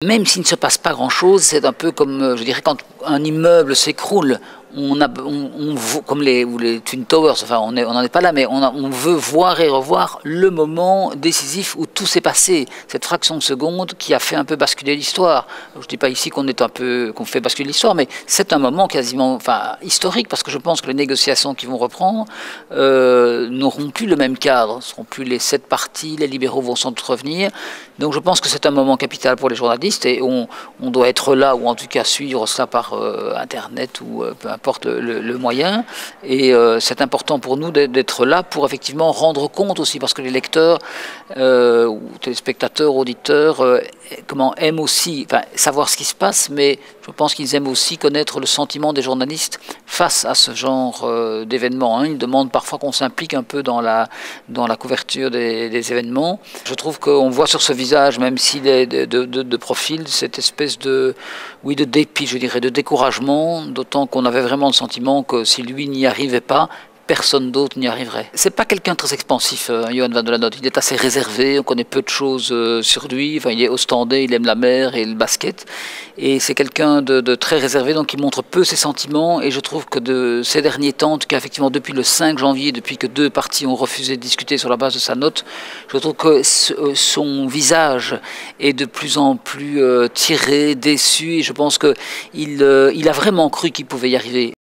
Même s'il ne se passe pas grand-chose, c'est un peu comme, je dirais, quand un immeuble s'écroule, comme les Twin Towers, enfin on n'en est pas là, mais on veut voir et revoir le moment décisif où tout s'est passé, cette fraction de seconde qui a fait un peu basculer l'histoire. Je ne dis pas ici qu'on fait basculer l'histoire, mais c'est un moment quasiment historique, parce que je pense que les négociations qui vont reprendre n'auront plus le même cadre, ne seront plus les 7 partis, les libéraux vont sans doute revenir. Donc je pense que c'est un moment capital pour les journalistes et on doit être là, ou en tout cas suivre cela par Internet ou peu importe le moyen. Et c'est important pour nous d'être là pour effectivement rendre compte aussi, parce que les lecteurs ou téléspectateurs, auditeurs aiment aussi savoir ce qui se passe, mais je pense qu'ils aiment aussi connaître le sentiment des journalistes face à ce genre d'événements. Ils demandent parfois qu'on s'implique un peu dans la couverture des événements. Je trouve qu'on voit sur ce visage, même s'il est de profil, cette espèce de dépit, je dirais, de découragement, d'autant qu'on avait vraiment le sentiment que si lui n'y arrivait pas, personne d'autre n'y arriverait. C'est pas quelqu'un de très expansif, Johan van de la Noot. Il est assez réservé, on connaît peu de choses sur lui. Enfin, il est ostendé, il aime la mer et le basket. Et c'est quelqu'un de très réservé, donc il montre peu ses sentiments. Et je trouve que ces derniers temps, en tout cas effectivement depuis le 5 janvier, depuis que 2 partis ont refusé de discuter sur la base de sa note, je trouve que son visage est de plus en plus tiré, déçu. Et je pense qu'il a vraiment cru qu'il pouvait y arriver.